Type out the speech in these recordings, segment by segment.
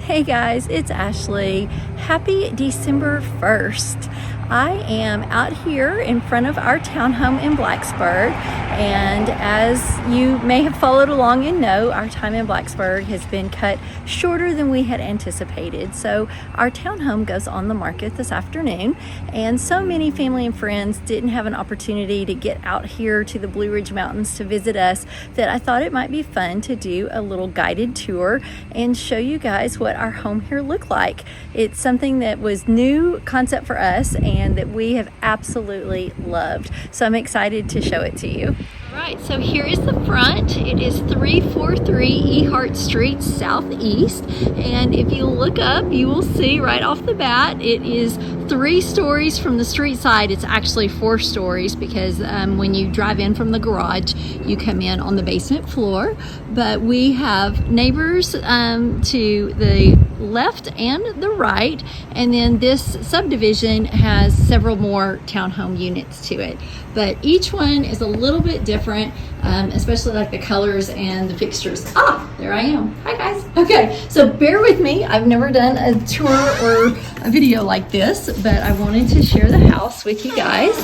Hey guys, it's Ashley. Happy December 1st. I am out here in front of our townhome in Blacksburg, and as you may have followed along and know, our time in Blacksburg has been cut shorter than we had anticipated. So our townhome goes on the market this afternoon, and so many family and friends didn't have an opportunity to get out here to the Blue Ridge Mountains to visit us that I thought it might be fun to do a little guided tour and show you guys what our home here looked like. It's something that was new concept for us and that we have absolutely loved. So I'm excited to show it to you. All right, so here is the front. It is 343 Eheart Street Southeast, and if you look up, you will see right off the bat, it is 3 stories from the street side. It's actually 4 stories because when you drive in from the garage, you come in on the basement floor. But we have neighbors to the left and the right, and then this subdivision has several more townhome units to it, but each one is a little bit different, especially like the colors and the fixtures. There I am. Hi guys. Okay, so bear with me. I've never done a tour or a video like this, but I wanted to share the house with you guys.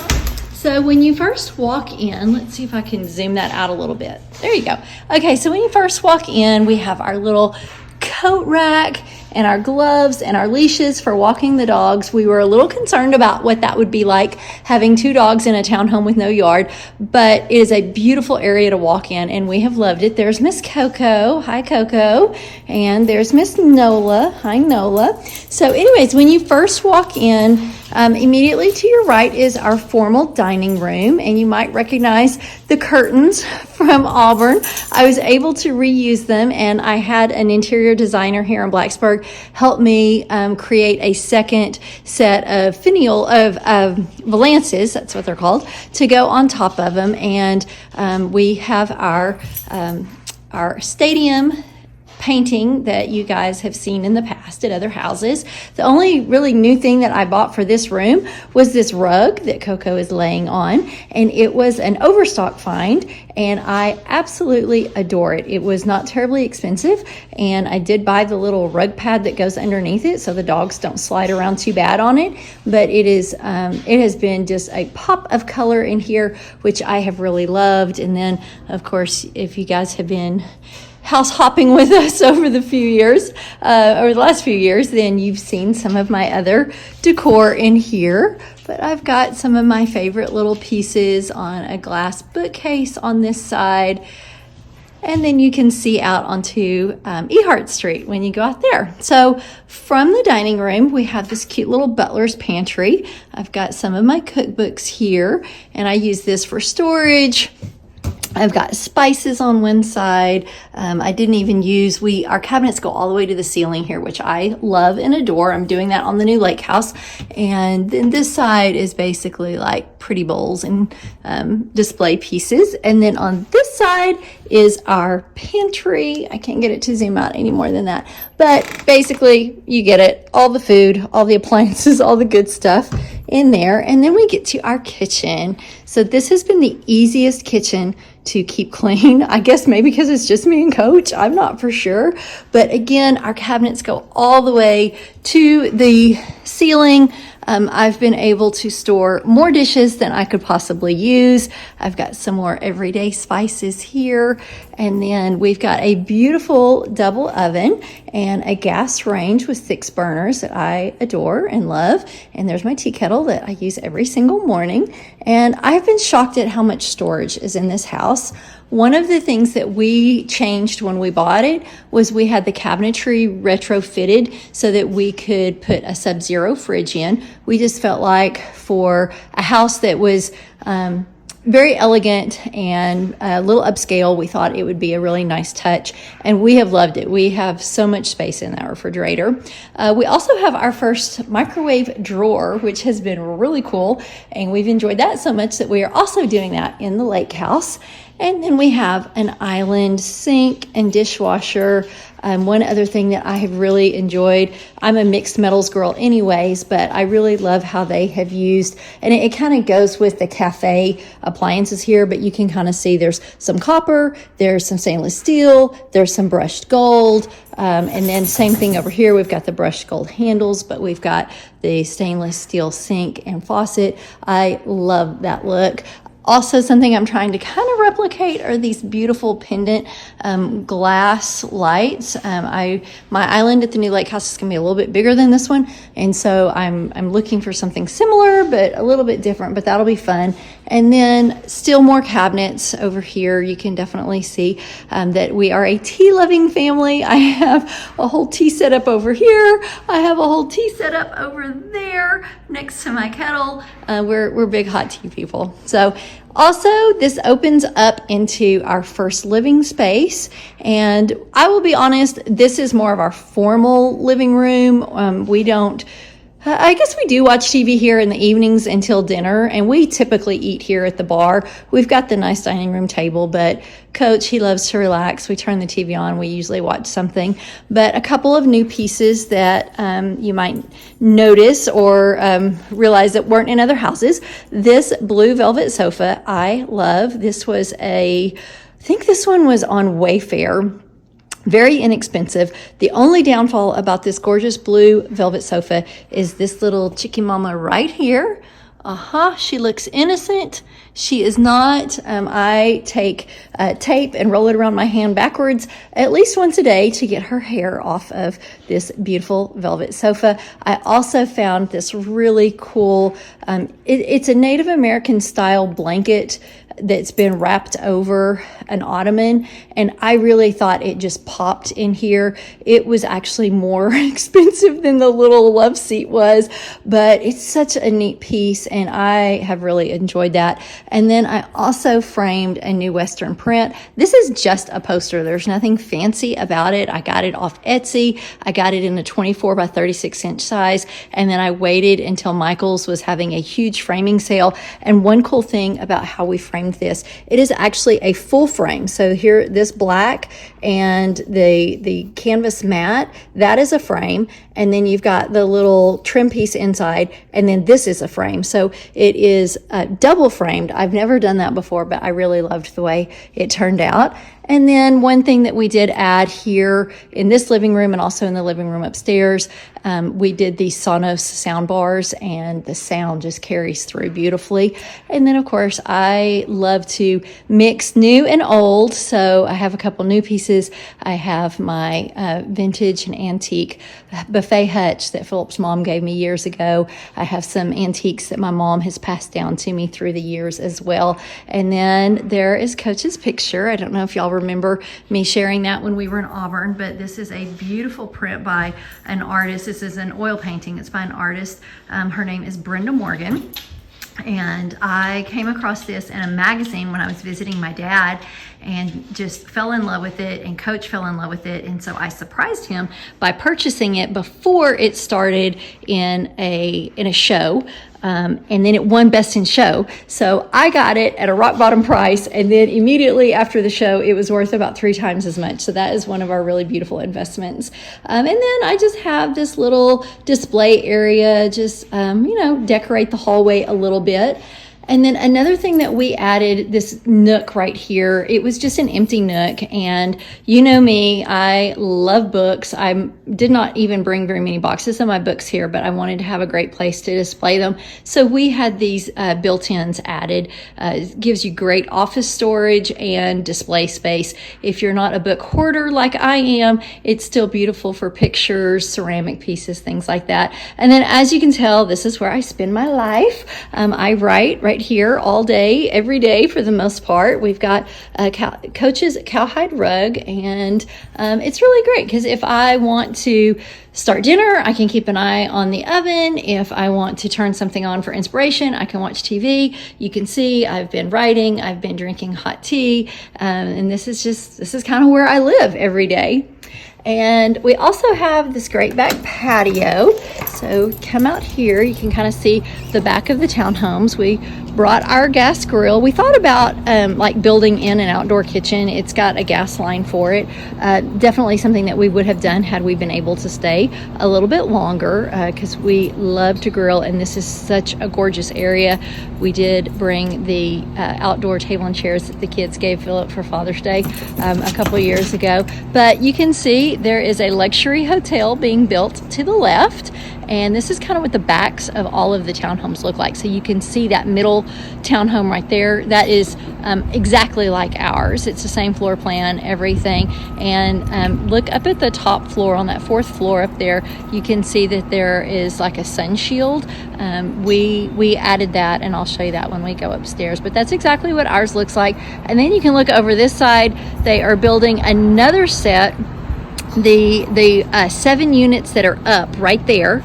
So when you first walk in, let's see if I can zoom that out a little bit. There you go. Okay, so when you first walk in, we have our little coat rack and our gloves and our leashes for walking the dogs. We were a little concerned about what that would be like having 2 dogs in a townhome with no yard, but it is a beautiful area to walk in and we have loved it. There's Miss Coco. Hi Coco. And there's Miss Nola. Hi Nola. So anyways, when you first walk in, immediately to your right is our formal dining room, and you might recognize the curtains from Auburn. I was able to reuse them, and I had an interior designer here in Blacksburg help me create a second set of finial of valances, that's what they're called, to go on top of them. And we have our stadium painting that you guys have seen in the past at other houses. The only really new thing that I bought for this room was this rug that Coco is laying on, and it was an overstock find, and I absolutely adore it. It was not terribly expensive, and I did buy the little rug pad that goes underneath it so the dogs don't slide around too bad on it, but it has been just a pop of color in here, which I have really loved. And then of course, if you guys have been house hopping with us over the last few years, then you've seen some of my other decor in here. But I've got some of my favorite little pieces on a glass bookcase on this side. And then you can see out onto Eheart Street when you go out there. So from the dining room, we have this cute little butler's pantry. I've got some of my cookbooks here, and I use this for storage. I've got spices on one side. I didn't even use, our cabinets go all the way to the ceiling here, which I love and adore. I'm doing that on the new lake house. And then this side is basically like pretty bowls and display pieces. And then on this side is our pantry. I can't get it to zoom out any more than that. But basically, you get it. All the food, all the appliances, all the good stuff in there. And then we get to our kitchen. So this has been the easiest kitchen to keep clean. I guess maybe because it's just me and Coach. I'm not for sure. But again, our cabinets go all the way to the ceiling. I've been able to store more dishes than I could possibly use. I've got some more everyday spices here. And then we've got a beautiful double oven and a gas range with 6 burners that I adore and love. And there's my tea kettle that I use every single morning. And I've been shocked at how much storage is in this house. One of the things that we changed when we bought it was we had the cabinetry retrofitted so that we could put a Sub-Zero fridge in. We just felt like for a house that was very elegant and a little upscale, we thought it would be a really nice touch, and we have loved it. We have so much space in that refrigerator. We also have our first microwave drawer, which has been really cool, and we've enjoyed that so much that we are also doing that in the lake house. And then we have an island sink and dishwasher. One other thing that I have really enjoyed, I'm a mixed metals girl anyways, but I really love how they have used, and it kind of goes with the cafe appliances here, but you can kind of see there's some copper, there's some stainless steel, there's some brushed gold, and then same thing over here. We've got the brushed gold handles, but we've got the stainless steel sink and faucet. I love that look. Also, something I'm trying to kind of replicate are these beautiful pendant glass lights. My island at the new lake house is going to be a little bit bigger than this one, and so I'm looking for something similar but a little bit different, but that'll be fun. And then still more cabinets over here. You can definitely see that we are a tea-loving family. I have a whole tea setup over here. I have a whole tea setup over there next to my kettle. We're big hot tea people. So also, this opens up into our first living space, and I will be honest, this is more of our formal living room. I guess we do watch TV here in the evenings until dinner, and we typically eat here at the bar. We've got the nice dining room table, but Coach, he loves to relax. We turn the TV on. We usually watch something. But a couple of new pieces that you might notice or realize that weren't in other houses. This blue velvet sofa, I love. I think this one was on Wayfair. Very inexpensive. The only downfall about this gorgeous blue velvet sofa is this little chickie mama right here. She looks innocent. She is not. I take tape and roll it around my hand backwards at least once a day to get her hair off of this beautiful velvet sofa. I also found this really cool, it's a Native American style blanket that's been wrapped over an ottoman, and I really thought it just popped in here. It was actually more expensive than the little love seat was, but it's such a neat piece, and I have really enjoyed that. And then I also framed a new Western print. This is just a poster. There's nothing fancy about it. I got it off Etsy. I got it in a 24 by 36 inch size, and then I waited until Michael's was having a huge framing sale. And one cool thing about how we framed this, it is actually a full frame. So here, this black and the canvas mat, that is a frame, and then you've got the little trim piece inside, and then this is a frame. So it is double framed. I've never done that before, but I really loved the way it turned out. And then one thing that we did add here in this living room and also in the living room upstairs, we did these Sonos sound bars, and the sound just carries through beautifully. And then, of course, I love to mix new and old. So I have a couple new pieces. I have my vintage and antique buffet hutch that Philip's mom gave me years ago. I have some antiques that my mom has passed down to me through the years as well. And then there is Coach's picture. I don't know if y'all remember me sharing that when we were in Auburn, but this is a beautiful print by an artist. This is an oil painting. It's by an artist. Her name is Brenda Morgan. And I came across this in a magazine when I was visiting my dad and just fell in love with it, and Coach fell in love with it. And so I surprised him by purchasing it before it started in a show. And then it won Best in Show. So I got it at a rock bottom price, and then immediately after the show, it was worth about 3 times as much. So that is one of our really beautiful investments. And then I just have this little display area, just, decorate the hallway a little bit. And then another thing that we added, this nook right here, it was just an empty nook. And you know me, I love books. I did not even bring very many boxes of my books here, but I wanted to have a great place to display them. So we had these built-ins added. It gives you great office storage and display space. If you're not a book hoarder like I am, it's still beautiful for pictures, ceramic pieces, things like that. And then as you can tell, this is where I spend my life. I write right here all day, every day for the most part. We've got Coach's cowhide rug, and it's really great because if I want to start dinner, I can keep an eye on the oven. If I want to turn something on for inspiration, I can watch TV. You can see I've been writing, I've been drinking hot tea, and this is kind of where I live every day. And we also have this great back patio. So come out here, you can kind of see the back of the townhomes. We brought our gas grill. We thought about like building in an outdoor kitchen. It's got a gas line for it. Definitely something that we would have done had we been able to stay a little bit longer, because we love to grill, and this is such a gorgeous area. We did bring the outdoor table and chairs that the kids gave Philip for Father's Day a couple of years ago. But you can see there is a luxury hotel being built to the left, and this is kind of what the backs of all of the townhomes look like. So you can see that middle townhome right there. That is exactly like ours. It's the same floor plan, everything. And look up at the top floor, on that 4th floor up there, you can see that there is like a sun shield. We added that, and I'll show you that when we go upstairs. But that's exactly what ours looks like. And then you can look over this side. They are building another set. The 7 units that are up right there,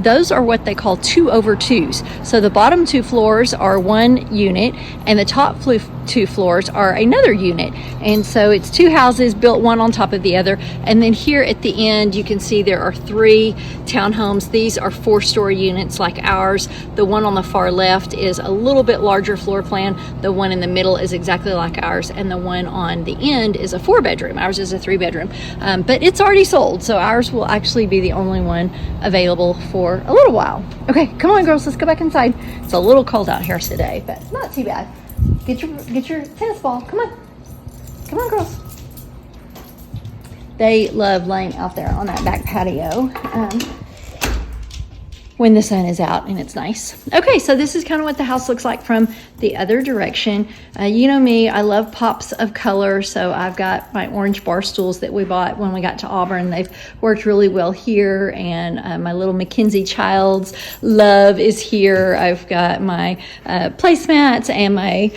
those are what they call 2-over-2s. So the bottom 2 floors are 1 unit, and the top 2 floors are another unit. And so it's 2 houses built one on top of the other. And then here at the end, you can see there are 3 townhomes. These are 4-story units like ours. The one on the far left is a little bit larger floor plan. The one in the middle is exactly like ours, and the one on the end is a 4-bedroom. Ours is a 3-bedroom. But it's already sold, so ours will actually be the only one available for a little while. Okay, come on, girls, let's go back inside. It's a little cold out here today, but not too bad. Get your tennis ball. Come on, girls. They love laying out there on that back patio when the sun is out and it's nice. Okay, so this is kind of what the house looks like from the other direction. You know me, I love pops of color, so I've got my orange bar stools that we bought when we got to Auburn. They've worked really well here, and my little Mackenzie Child's love is here. I've got my placemats and my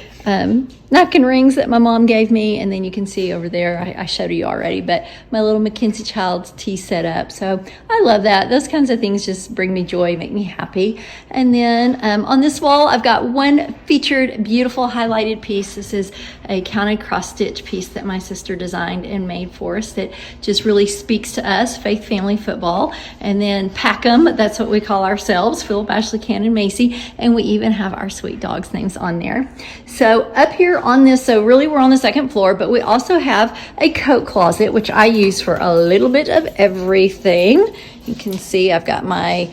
napkin rings that my mom gave me, and then you can see over there, I showed you already, but my little Mackenzie Child's tea set up. So I love that. Those kinds of things just bring me joy, make me happy. And then on this wall, I've got one featured beautiful highlighted piece. This is a counted cross stitch piece that my sister designed and made for us that just really speaks to us, Faith Family Football. And then Packham, that's what we call ourselves, Philip, Ashli, Ken, and Macy. And we even have our sweet dogs' names on there. So up here on this, so really we're on the 2nd floor, but we also have a coat closet, which I use for a little bit of everything. You can see I've got my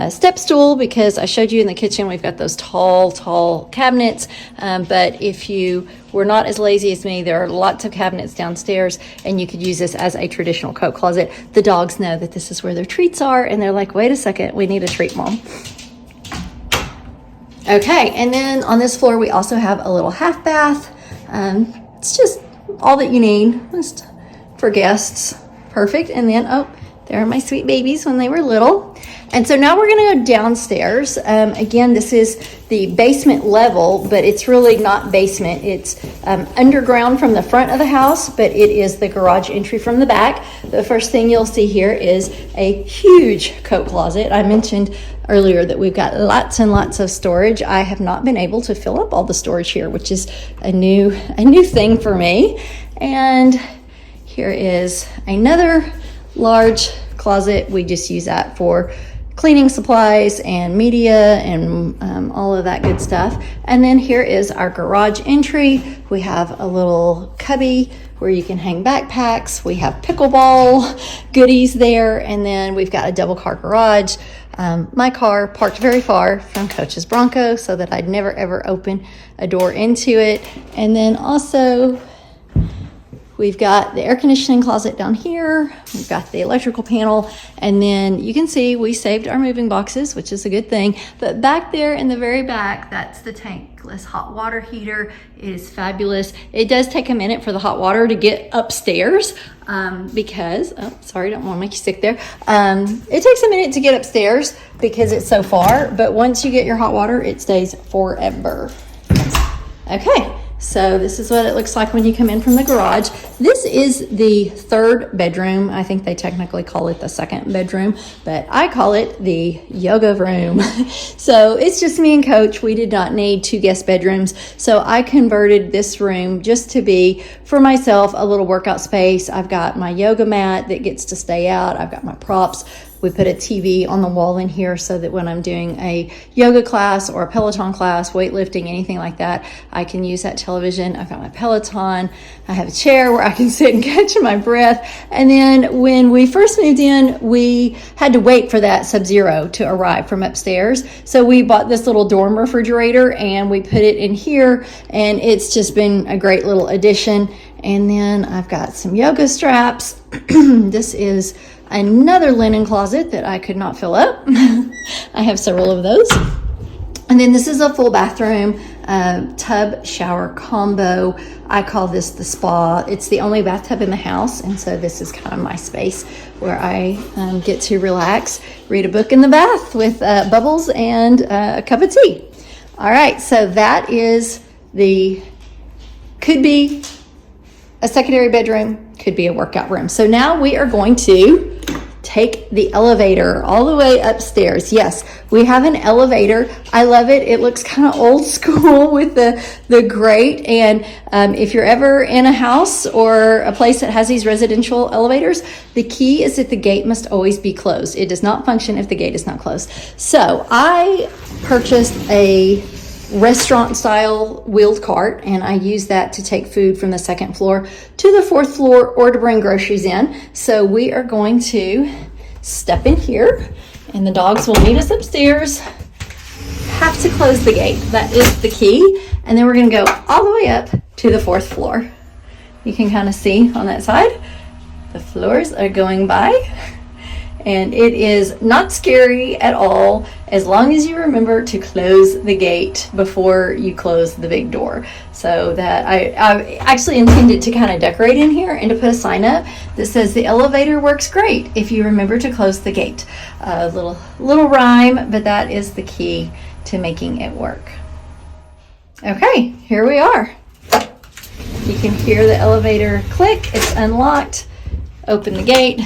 step stool, because I showed you in the kitchen we've got those tall cabinets, but if you were not as lazy as me, there are lots of cabinets downstairs, and you could use this as a traditional coat closet. The dogs know that this is where their treats are, and they're like, wait a second, we need a treat, Mom. Okay, and then on this floor we also have a little half bath. It's just all that you need just for guests. Perfect. And then, oh, there are my sweet babies when they were little. And so now we're going to go downstairs. Again, this is the basement level, but it's really not basement. It's underground from the front of the house, but it is the garage entry from the back. The first thing you'll see here is a huge coat closet. I mentioned earlier that we've got lots and lots of storage. I have not been able to fill up all the storage here, which is a new thing for me. And here is another large closet. We just use that for cleaning supplies and media and all of that good stuff. And then here is our garage entry. We have a little cubby where you can hang backpacks. We have pickleball goodies there. And then we've got a double car garage. My car parked very far from Coach's Bronco so that I'd never ever open a door into it. And then also we've got the air conditioning closet down here. We've got the electrical panel. And then you can see we saved our moving boxes, which is a good thing. But back there in the very back, that's the tankless hot water heater. It is fabulous. It does take a minute for the hot water to get upstairs because, oh, sorry, don't want to make you sick there. It takes a minute to get upstairs because it's so far. But once you get your hot water, it stays forever. Okay. So this is what it looks like when you come in from the garage. This is the 3rd bedroom. I think they technically call it the 2nd bedroom, but I call it the yoga room. So it's just me and Coach. We did not need 2 guest bedrooms. So I converted this room just to be, for myself, a little workout space. I've got my yoga mat that gets to stay out. I've got my props. We put a TV on the wall in here so that when I'm doing a yoga class or a Peloton class, weightlifting, anything like that, I can use that television. I've got my Peloton. I have a chair where I can sit and catch my breath. And then when we first moved in, we had to wait for that Sub-Zero to arrive from upstairs. So we bought this little dorm refrigerator and we put it in here, and it's just been a great little addition. And then I've got some yoga straps. This is another linen closet that I could not fill up. I have several of those. And then this is a full bathroom, tub shower combo. I call this the spa. It's the only bathtub in the house, and so this is kind of my space where I get to relax, read a book in the bath with bubbles and a cup of tea. All right, so that is could be a secondary bedroom, could be a workout room. So now we are going to take the elevator all the way upstairs. Yes, we have an elevator. I love it. It looks kind of old school with the grate. And if you're ever in a house or a place that has these residential elevators, the key is that the gate must always be closed. It does not function if the gate is not closed. So I purchased a restaurant style wheeled cart, and I use that to take food from the second floor to the fourth floor or to bring groceries in. So we are going to step in here, and the dogs will meet us upstairs. Have to close the gate. That is the key. And then we're going to go all the way up to the fourth floor. You can kind of see on that side, the floors are going by. And it is not scary at all, as long as you remember to close the gate before you close the big door. So that I actually intended to kind of decorate in here and to put a sign up that says the elevator works great if you remember to close the gate. A little rhyme, but that is the key to making it work. Okay, here we are. You can hear the elevator click. It's unlocked. Open the gate,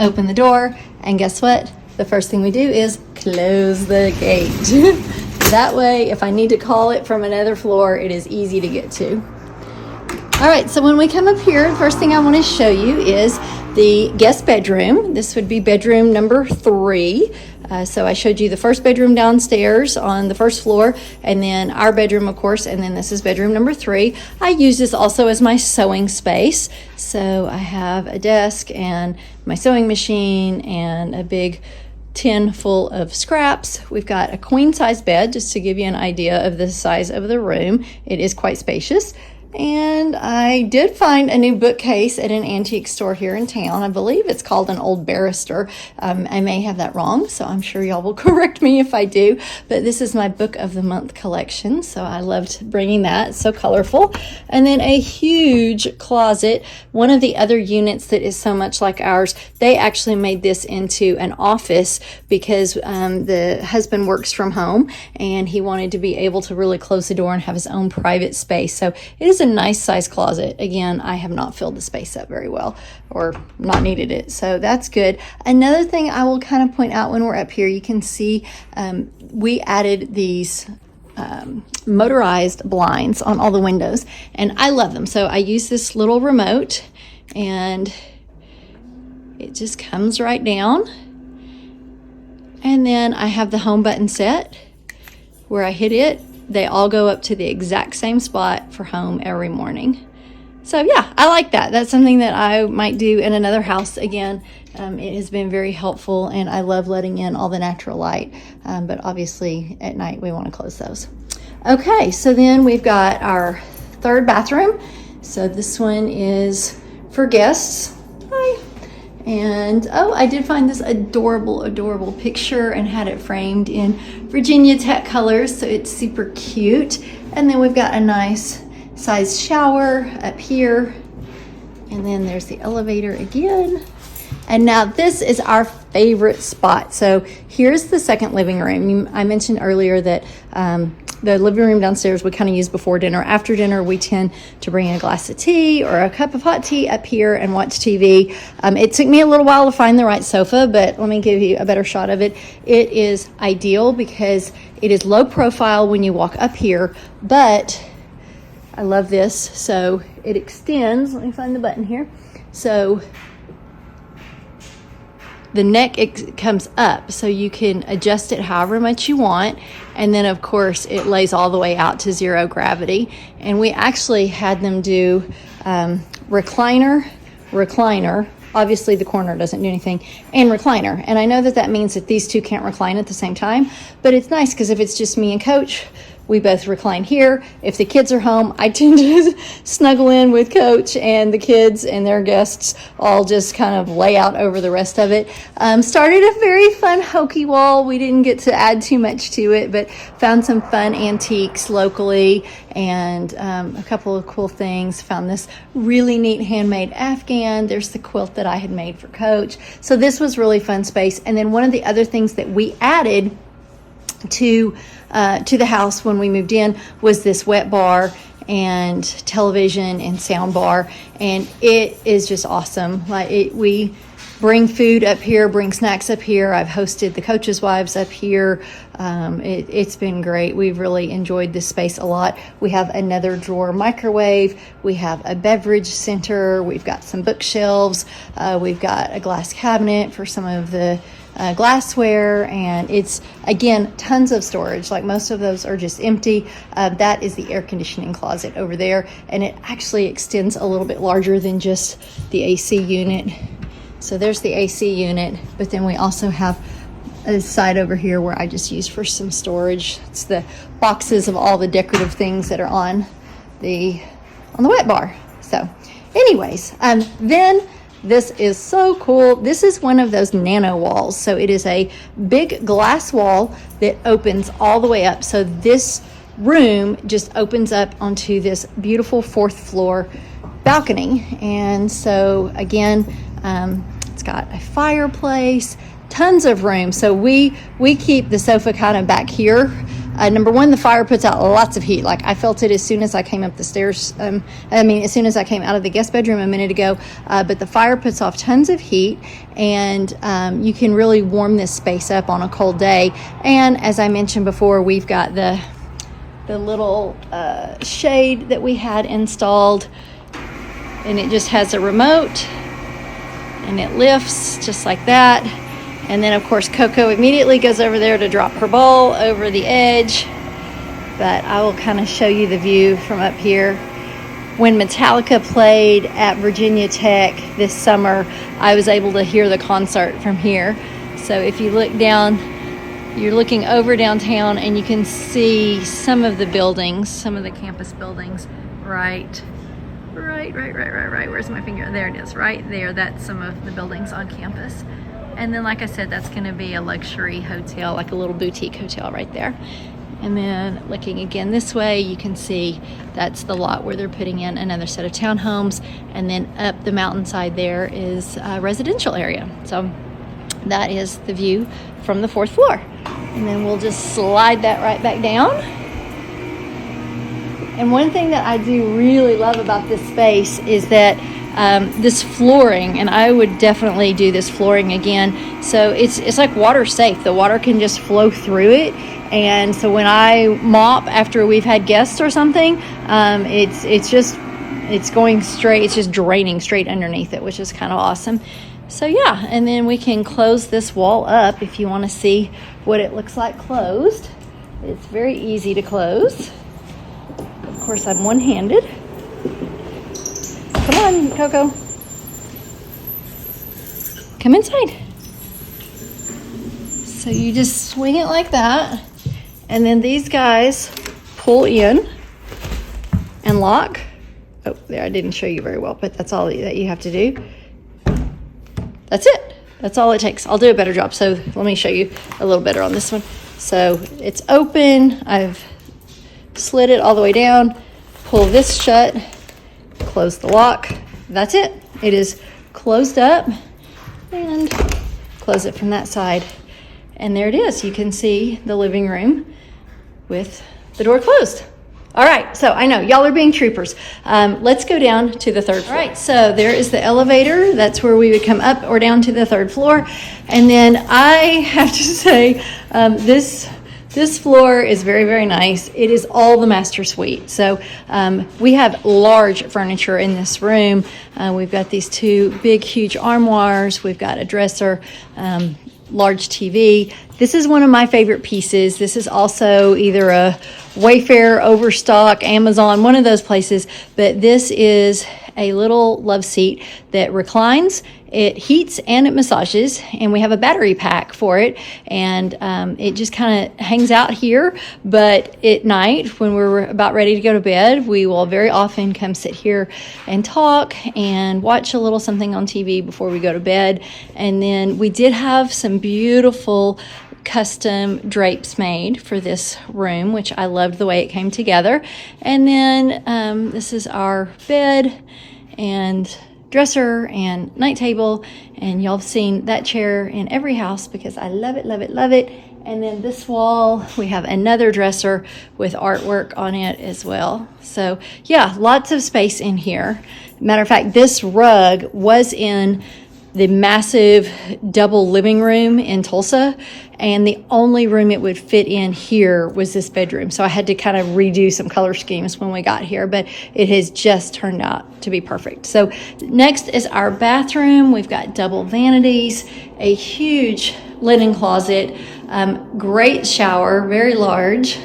open the door, and guess what? The first thing we do is close the gate. That way, if I need to call it from another floor, it is easy to get to. All right, so when we come up here, the first thing I want to show you is the guest bedroom. This would be bedroom number 3. So I showed you the first bedroom downstairs on the first floor, and then our bedroom, of course, and then this is bedroom number 3. I use this also as my sewing space. So I have a desk and my sewing machine and a big tin full of scraps. We've got a queen size bed, just to give you an idea of the size of the room. It is quite spacious. And I did find a new bookcase at an antique store here in town. I believe it's called an Old Barrister. I may have that wrong, so I'm sure y'all will correct me if I do. But this is my Book of the Month collection, so I loved bringing that. It's so colorful. And then a huge closet. One of the other units that is so much like ours, they actually made this into an office because the husband works from home, and he wanted to be able to really close the door and have his own private space. So it is a nice size closet. Again, I have not filled the space up very well or not needed it, so that's good. Another thing I will kind of point out when we're up here, you can see we added these motorized blinds on all the windows, and I love them. So I use this little remote, and it just comes right down, and then I have the home button set where I hit it. They all go up to the exact same spot for home every morning. So yeah, I like that. That's something that I might do in another house again. It has been very helpful, and I love letting in all the natural light. But obviously at night we want to close those. Okay, so then we've got our third bathroom. So this one is for guests. Hi. And oh, I did find this adorable picture and had it framed in Virginia Tech colors, so it's super cute. And then we've got a nice size shower up here, and then there's the elevator again. And now this is our favorite spot. So here's the second living room. I mentioned earlier that the living room downstairs we kind of use before dinner. After dinner, we tend to bring a glass of tea or a cup of hot tea up here and watch TV. It took me a little while to find the right sofa, but let me give you a better shot of it. It is ideal because it is low profile when you walk up here, but I love this. So it extends. Let me find the button here. So the neck, it comes up, so you can adjust it however much you want. And then of course it lays all the way out to 0 gravity. And we actually had them do recliner, obviously the corner doesn't do anything, and recliner. And I know that means that these two can't recline at the same time, but it's nice because if it's just me and Coach, we both recline here. If the kids are home, I tend to snuggle in with Coach, and the kids and their guests all just kind of lay out over the rest of it. Started a very fun hokey wall. We didn't get to add too much to it, but found some fun antiques locally and a couple of cool things. Found this really neat handmade Afghan. There's the quilt that I had made for Coach. So this was really fun space. And then one of the other things that we added to the house when we moved in was this wet bar and television and sound bar, and it is just awesome. We bring food up here, bring snacks up here. I've hosted the coaches' wives up here. It's been great. We've really enjoyed this space a lot. We have another drawer microwave. We have a beverage center. We've got some bookshelves. We've got a glass cabinet for some of the glassware, and it's, again, tons of storage. Like most of those are just empty. That is the air conditioning closet over there, and it actually extends a little bit larger than just the AC unit. So there's the AC unit, but then we also have a side over here where I just use for some storage. It's the boxes of all the decorative things that are on the wet bar. So anyways, then this is so cool. This is one of those nano walls. So it is a big glass wall that opens all the way up. So this room just opens up onto this beautiful 4th floor balcony. And so again, it's got a fireplace, tons of room. So we keep the sofa kind of back here. Number one, the fire puts out lots of heat. Like I felt it as soon as I came up the stairs. As soon as I came out of the guest bedroom a minute ago. But the fire puts off tons of heat, and you can really warm this space up on a cold day. And as I mentioned before, we've got the little shade that we had installed, and it just has a remote, and it lifts just like that. And then, of course, Coco immediately goes over there to drop her ball over the edge. But I will kind of show you the view from up here. When Metallica played at Virginia Tech this summer, I was able to hear the concert from here. So if you look down, you're looking over downtown, and you can see some of the buildings, some of the campus buildings right. Where's my finger? There it is, right there. That's some of the buildings on campus. And then, like I said, that's going to be a luxury hotel, like a little boutique hotel right there. And then looking again this way, you can see that's the lot where they're putting in another set of townhomes. And then up the mountainside there is a residential area. So that is the view from the 4th floor. And then we'll just slide that right back down. And one thing that I do really love about this space is that this flooring, and I would definitely do this flooring again. So it's like water safe. The water can just flow through it. And so when I mop after we've had guests or something, it's going straight. It's just draining straight underneath it, which is kind of awesome. So yeah, and then we can close this wall up if you want to see what it looks like closed. It's very easy to close. Of course, I'm one-handed. Come on, Coco. Come inside. So you just swing it like that, and then these guys pull in and lock. Oh, there, I didn't show you very well, but that's all that you have to do. That's it. That's all it takes. I'll do a better job. So let me show you a little better on this one. So it's open. I've slid it all the way down. Pull this shut. Close the lock. That's it. It is closed up, and close it from that side. And there it is. You can see the living room with the door closed. All right, so I know y'all are being troopers. Let's go down to the 3rd floor. All right, so there is the elevator. That's where we would come up or down to the 3rd floor. And then I have to say, this this floor is very, very nice. It is all the master suite. So we have large furniture in this room. We've got these two big, huge armoires. We've got a dresser, large TV. This is one of my favorite pieces. This is also either a Wayfair, Overstock, Amazon, one of those places. But this is a little love seat that reclines. It heats and it massages, and we have a battery pack for it, and it just kind of hangs out here. But at night, when we're about ready to go to bed, we will very often come sit here and talk and watch a little something on TV before we go to bed. And then we did have some beautiful custom drapes made for this room, which I loved the way it came together. And then this is our bed and dresser and night table, and y'all have seen that chair in every house because I love it, love it, love it. And then this wall, we have another dresser with artwork on it as well. So yeah, lots of space in here. Matter of fact, this rug was in the massive double living room in Tulsa, and the only room it would fit in here was this bedroom. So I had to kind of redo some color schemes when we got here, but it has just turned out to be perfect. So next is our bathroom. We've got double vanities, a huge linen closet, great shower, very large,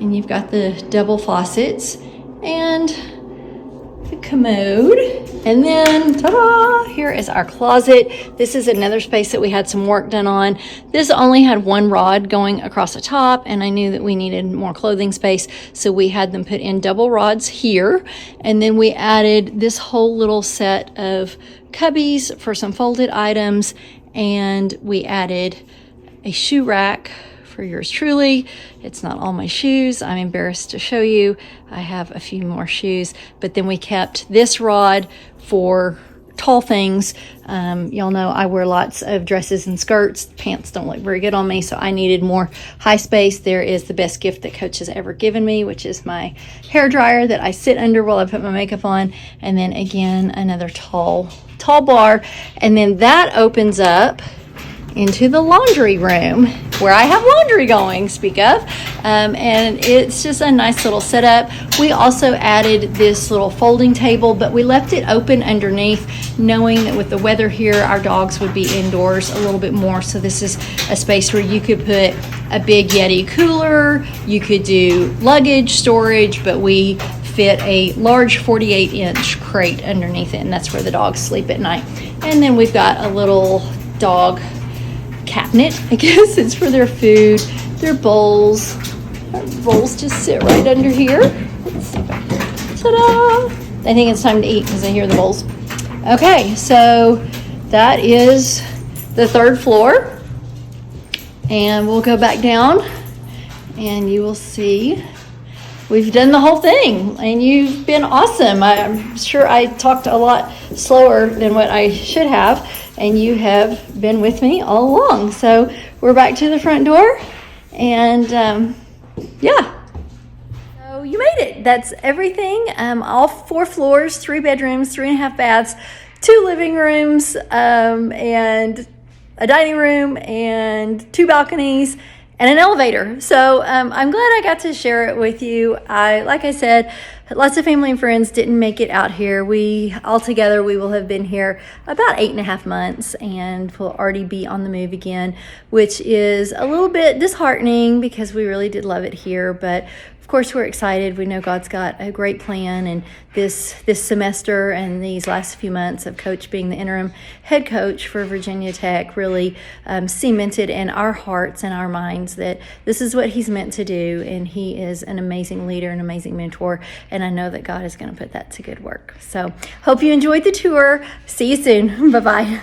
and you've got the double faucets and the commode. And then, ta-da, here is our closet. This is another space that we had some work done on. This only had one rod going across the top, and I knew that we needed more clothing space, so we had them put in double rods here. And then we added this whole little set of cubbies for some folded items, and we added a shoe rack for yours truly. It's not all my shoes. I'm embarrassed to show you. I have a few more shoes, but then we kept this rod for tall things. Y'all know I wear lots of dresses and skirts. Pants don't look very good on me, so I needed more high space. There is the best gift that Coach has ever given me, which is my hair dryer that I sit under while I put my makeup on. And then again, another tall bar. And then that opens up into the laundry room where I have laundry going, speak of. And it's just a nice little setup. We also added this little folding table, but we left it open underneath, knowing that with the weather here, our dogs would be indoors a little bit more. So this is a space where you could put a big Yeti cooler, you could do luggage storage, but we fit a large 48-inch crate underneath it, and that's where the dogs sleep at night. And then we've got a little dog cabinet, I guess. It's for their food, their bowls. Our bowls just sit right under here. Let's see back here. Ta-da! I think it's time to eat because I hear the bowls. Okay, so that is the third floor, and we'll go back down and you will see we've done the whole thing, and you've been awesome. I'm sure I talked a lot slower than what I should have, and you have been with me all along. So we're back to the front door, and yeah. So you made it. That's everything. All 4 floors, 3 bedrooms, 3.5 baths, 2 living rooms, and a dining room, and 2 balconies, and an elevator. So I'm glad I got to share it with you. Like I said, lots of family and friends didn't make it out here. We will have been here about 8.5 months, and we'll already be on the move again, which is a little bit disheartening because we really did love it here. But of course, we're excited. We know God's got a great plan, and this semester and these last few months of Coach being the interim head coach for Virginia Tech really cemented in our hearts and our minds that this is what he's meant to do, and he is an amazing leader, an amazing mentor, and I know that God is going to put that to good work. So hope you enjoyed the tour. See you soon. Bye-bye.